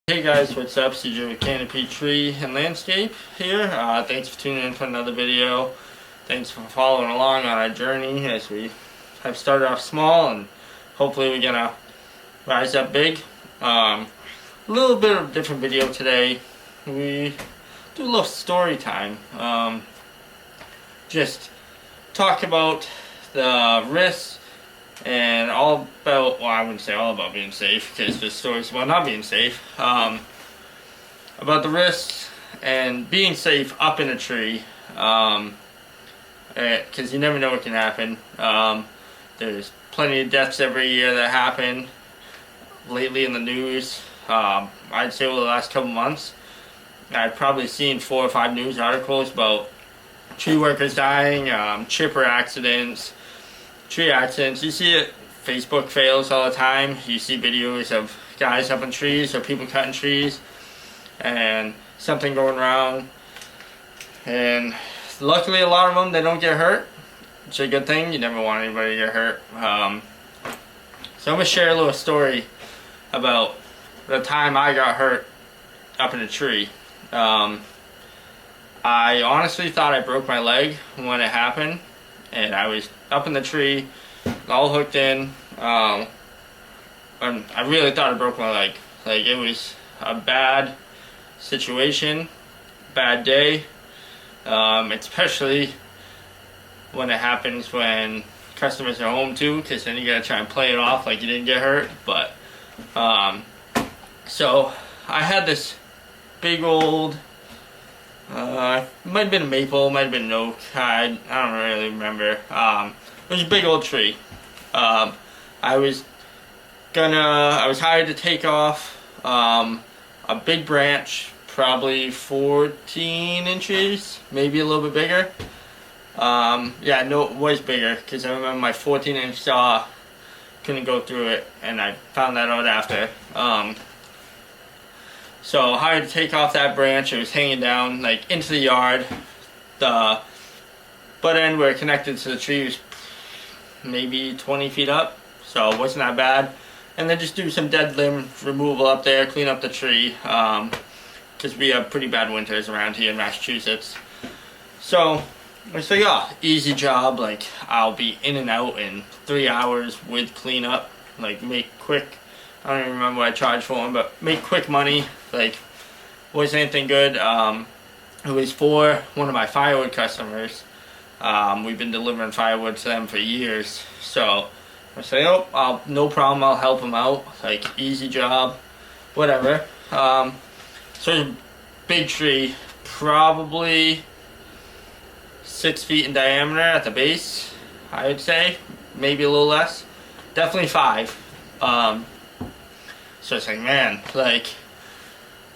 Hey guys, what's up? CJ with Canopy Tree and Landscape here. Thanks for tuning in for another video. Thanks for following along on our journey as we have started off small and hopefully we're gonna rise up big. A little bit of a different video today. We do a little story time. Just talk about the risks and all about, well, I wouldn't say all about being safe because the story's about not being safe. About the risks and being safe up in a tree, because you never know what can happen. There's plenty of deaths every year that happen lately in the news. I'd say over the last couple months, I've probably seen 4 or 5 news articles about tree workers dying, chipper accidents, tree accidents. You see it, Facebook fails all the time. You see videos of guys up in trees or people cutting trees and something going wrong, and luckily a lot of them, they don't get hurt. It's a good thing. You never want anybody to get hurt. So I'm going to share a little story about the time I got hurt up in a tree. I honestly thought I broke my leg when it happened, and I was up in the tree, all hooked in, and I really thought I broke my leg. Like, it was a bad situation, bad day, especially when it happens when customers are home too, because then you gotta try and play it off like you didn't get hurt. But so I had this big old, might have been a maple, might have been an oak, I don't really remember. It was a big old tree. I was hired to take off a big branch, probably 14 inches, maybe a little bit bigger. Yeah, no, it was bigger, because I remember my 14-inch saw couldn't go through it, and I found that out after. So I had to take off that branch. It was hanging down like into the yard. The butt end where it connected to the tree was maybe 20 feet up, so it wasn't that bad. And then just do some dead limb removal up there, clean up the tree, because we have pretty bad winters around here in Massachusetts. So I was like, oh, easy job. Like, I'll be in and out in 3 hours with cleanup. Like, make quick. I don't even remember what I charged for them, but make quick money. Like, wasn't anything good. It was for one of my firewood customers. We've been delivering firewood to them for years. So I say, oh, no problem, I'll help them out. Like, easy job, whatever. So it's a big tree, probably 6 feet in diameter at the base, I would say. Maybe a little less. Definitely 5. So it's like, man, like,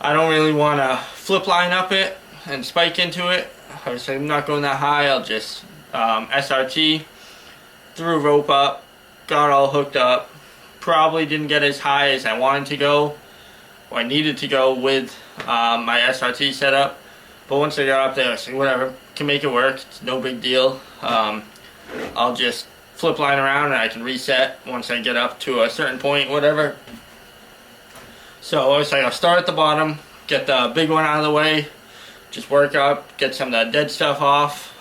I don't really want to flip line up it and spike into it. I was like, I'm not going that high. I'll just SRT, threw a rope up, got all hooked up. Probably didn't get as high as I wanted to go, or I needed to go with my SRT setup. But once I got up there, I was like, whatever, can make it work. It's no big deal. I'll just flip line around and I can reset once I get up to a certain point, whatever. So I was like, I'll start at the bottom, get the big one out of the way, just work up, get some of that dead stuff off,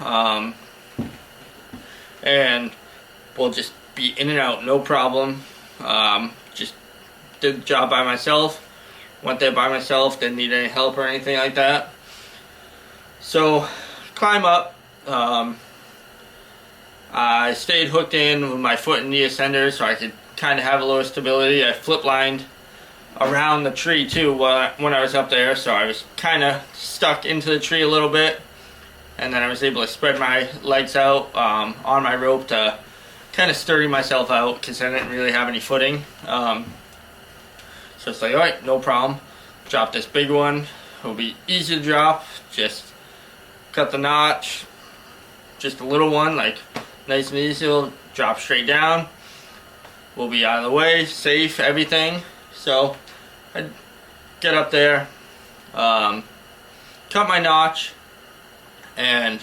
and we'll just be in and out, no problem. Just did the job by myself, went there by myself, didn't need any help or anything like that. So, climb up. I stayed hooked in with my foot in the ascender so I could kind of have a little stability. I flip lined around the tree too when I was up there, so I was kind of stuck into the tree a little bit, and then I was able to spread my legs out on my rope to kind of sturdy myself out because I didn't really have any footing. So it's like, alright, no problem, drop this big one. It'll be easy to drop, just cut the notch, just a little one, like nice and easy. It'll drop straight down, we'll be out of the way, safe, everything. So I get up there, cut my notch, and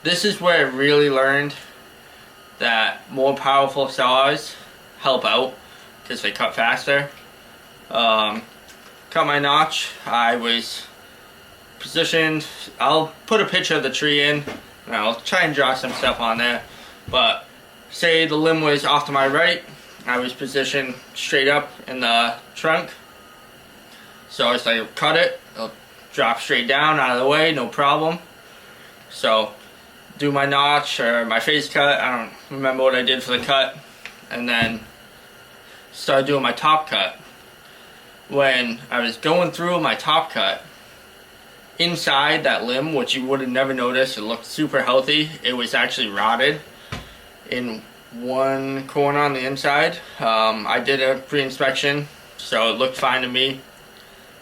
this is where I really learned that more powerful saws help out because they cut faster. cut my notch, I was positioned. I'll put a picture of the tree in, and I'll try and draw some stuff on there. But say the limb was off to my right, I was positioned straight up in the trunk. So I was like, cut it, it'll drop straight down out of the way, no problem. So do my notch or my face cut, I don't remember what I did for the cut, and then started doing my top cut. When I was going through my top cut, inside that limb, which you would have never noticed, it looked super healthy, it was actually rotted in one corner on the inside. I did a pre-inspection, so it looked fine to me,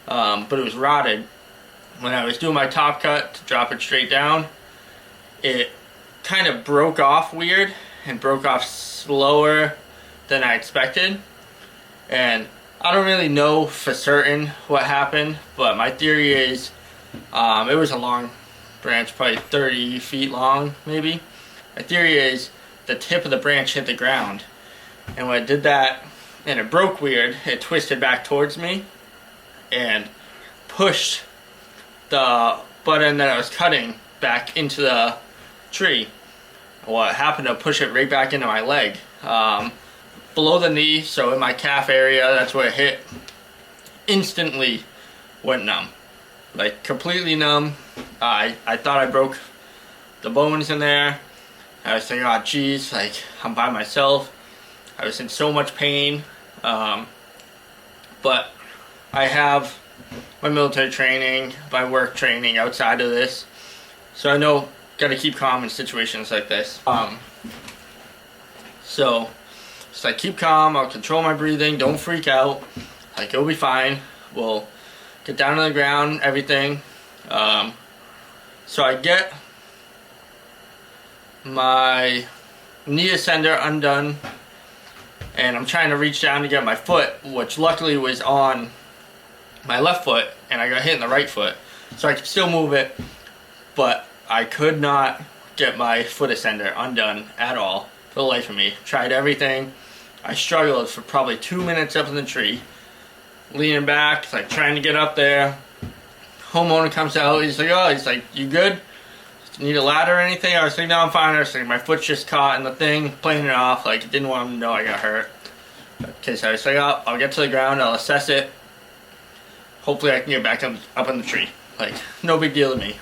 but it was rotted. When I was doing my top cut to drop it straight down, it kind of broke off weird and broke off slower than I expected. And I don't really know for certain what happened, but my theory is it was a long branch, probably 30 feet long maybe. My theory is the tip of the branch hit the ground, and when it did that and it broke weird, it twisted back towards me and pushed the butt end that I was cutting back into the tree. What happened to push it right back into my leg, below the knee, so in my calf area, that's where it hit. Instantly went numb, like completely numb. I thought I broke the bones in there. I was thinking, oh geez, like I'm by myself. I was in so much pain, but I have my military training, my work training outside of this, so I know gotta keep calm in situations like this. So I keep calm, I'll control my breathing, don't freak out, like it'll be fine, we'll get down to the ground, everything. So I get my knee ascender undone, and I'm trying to reach down to get my foot, which luckily was on my left foot, and I got hit in the right foot, so I could still move it, but I could not get my foot ascender undone at all for the life of me. Tried everything. I struggled for probably 2 minutes up in the tree, leaning back, like trying to get up there. Homeowner comes out, he's like, you good? Need a ladder or anything? I was like, no, I'm fine. I was like, my foot's just caught in the thing, playing it off, like didn't want him to know I got hurt. Okay, so I was like, oh, I'll get to the ground, I'll assess it. Hopefully I can get back up in the tree. Like, no big deal to me.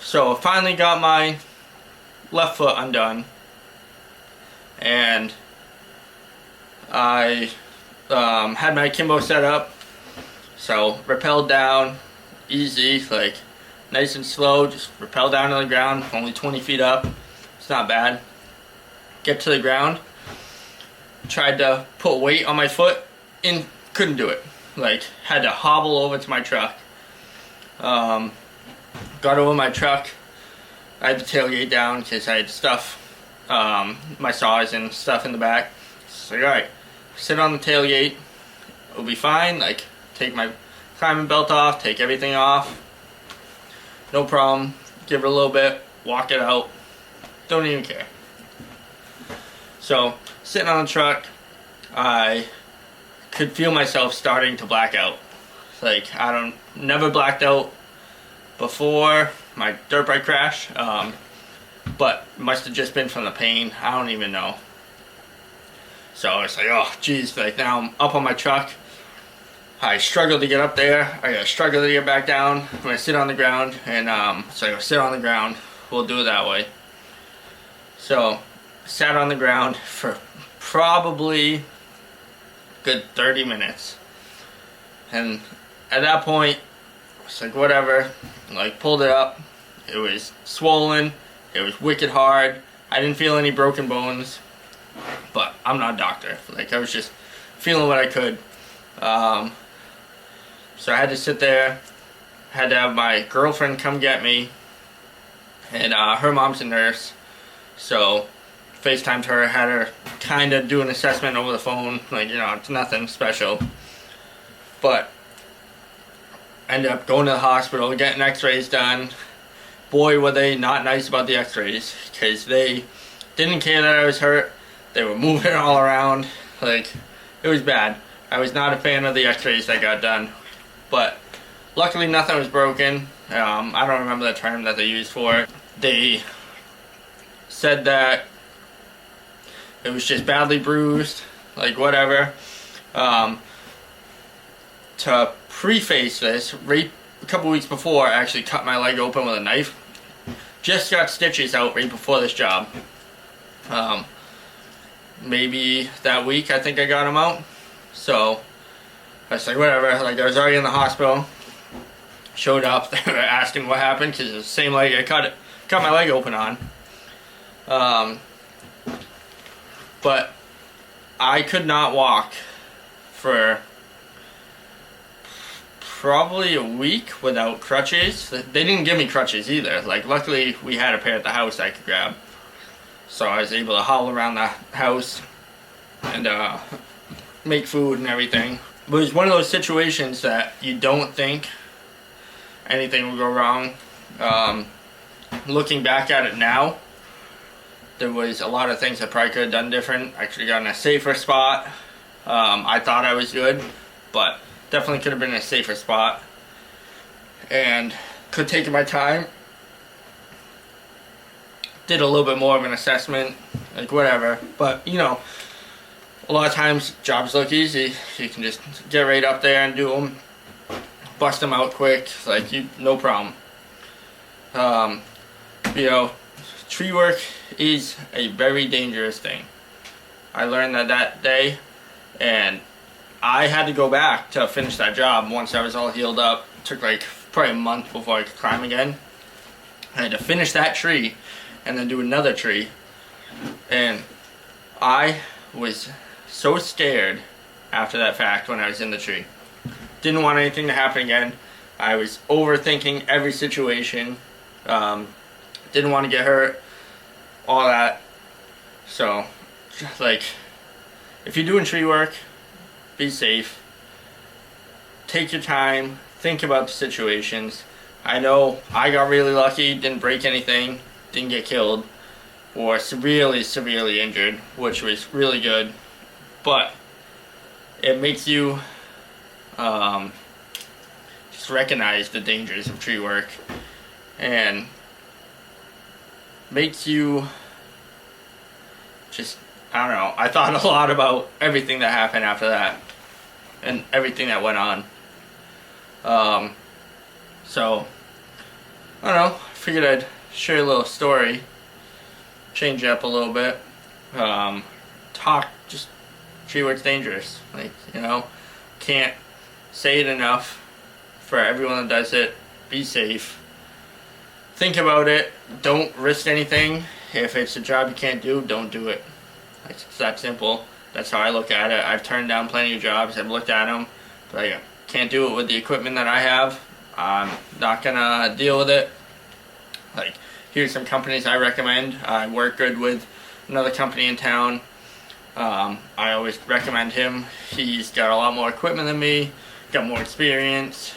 So I finally got my left foot undone, and I had my akimbo set up, so rappelled down, easy, like nice and slow, just rappel down to the ground, only 20 feet up, it's not bad. Get to the ground, tried to put weight on my foot, and couldn't do it. Like, had to hobble over to my truck. Got over my truck, I had the tailgate down because I had stuff, my saws and stuff in the back. So alright, sit on the tailgate, it'll be fine, like take my climbing belt off, take everything off, no problem, give it a little bit, walk it out, don't even care. So, sitting on the truck, I could feel myself starting to black out. Like, never blacked out before my dirt bike crash, but must have just been from the pain, I don't even know. So it's like, oh geez, like now I'm up on my truck, I struggle to get up there, I struggle to get back down. I'm gonna sit on the ground, and so I go sit on the ground, we'll do it that way. So, sat on the ground for probably a good 30 minutes, and at that point, it's like whatever, like pulled it up, it was swollen, it was wicked hard, I didn't feel any broken bones, but I'm not a doctor, like I was just feeling what I could. So I had to sit there, had to have my girlfriend come get me, and her mom's a nurse, so FaceTimed her, had her kind of do an assessment over the phone, like, you know, it's nothing special, but ended up going to the hospital, getting x-rays done. Boy, were they not nice about the x-rays, because they didn't care that I was hurt, they were moving it all around, like, it was bad. I was not a fan of the x-rays that got done. but luckily nothing was broken. I don't remember the term that they used for it. They said that it was just badly bruised, like whatever. To preface this, right a couple weeks before, I actually cut my leg open with a knife. Just got stitches out right before this job. Maybe that week I think I got them out. So I was like, whatever. Like, I was already in the hospital. Showed up. They were asking what happened because it's the same leg I cut my leg open on. But I could not walk for probably a week without crutches. They didn't give me crutches either. Like, luckily we had a pair at the house I could grab. So I was able to haul around the house and make food and everything. But it was one of those situations that you don't think anything will go wrong. Looking back at it now, there was a lot of things I probably could have done different. I could have gotten a safer spot. I thought I was good, but definitely could have been in a safer spot. And could have taken my time. Did a little bit more of an assessment, like whatever. But, you know, a lot of times jobs look easy. You can just get right up there and do them. Bust them out quick, like, no problem. You know, tree work is a very dangerous thing. I learned that day, and I had to go back to finish that job once I was all healed up. It took like probably a month before I could climb again. I had to finish that tree and then do another tree, and I was so scared after that fact when I was in the tree. Didn't want anything to happen again. I was overthinking every situation. Didn't want to get hurt. All that. So, like, if you're doing tree work, be safe. Take your time. Think about the situations. I know I got really lucky. Didn't break anything. Didn't get killed. Or severely injured, which was really good. But it makes you just recognize the dangers of tree work, and makes you just, I don't know, I thought a lot about everything that happened after that and everything that went on. So I don't know, figured I'd share a little story, change it up a little bit, talk, just tree work's dangerous. Like, you know, can't say it enough for everyone that does it. Be safe. Think about it. Don't risk anything. If it's a job you can't do, don't do it. It's that simple. That's how I look at it. I've turned down plenty of jobs. I've looked at them, but I can't do it with the equipment that I have. I'm not gonna deal with it. Like, here's some companies I recommend. I work good with another company in town. I always recommend him. He's got a lot more equipment than me, got more experience.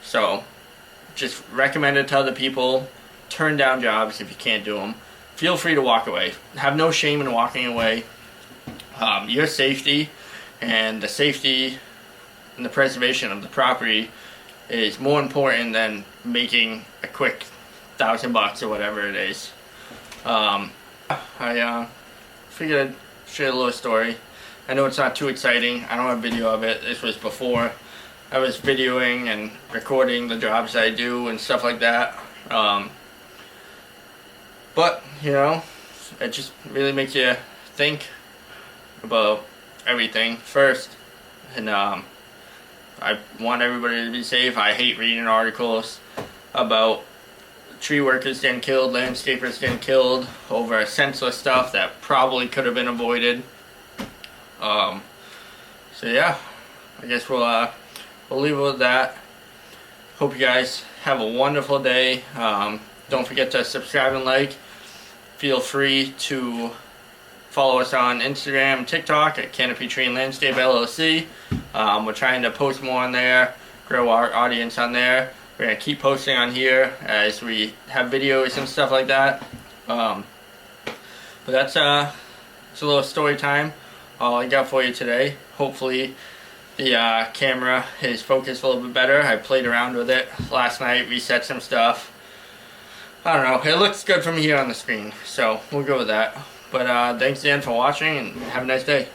So just recommend it to other people. Turn down jobs if you can't do them. Feel free to walk away. Have no shame in walking away. Your safety and the safety and the preservation of the property is more important than making a quick $1,000 or whatever it is. I figured I'd share a little story. I know it's not too exciting. I don't have video of it. This was before I was videoing and recording the jobs I do and stuff like that. But, you know, it just really makes you think about everything first. And I want everybody to be safe. I hate reading articles about tree workers getting killed, landscapers getting killed over senseless stuff that probably could have been avoided. So yeah, I guess we'll leave it with that. Hope you guys have a wonderful day. Don't forget to subscribe and like. Feel free to follow us on Instagram and TikTok at Canopy Tree and Landscape LLC. We're trying to post more on there, grow our audience on there. We're going to keep posting on here as we have videos and stuff like that. But that's it's a little story time. All I got for you today. Hopefully the camera is focused a little bit better. I played around with it last night, reset some stuff. I don't know, it looks good from here on the screen, so we'll go with that. But thanks again for watching, and have a nice day.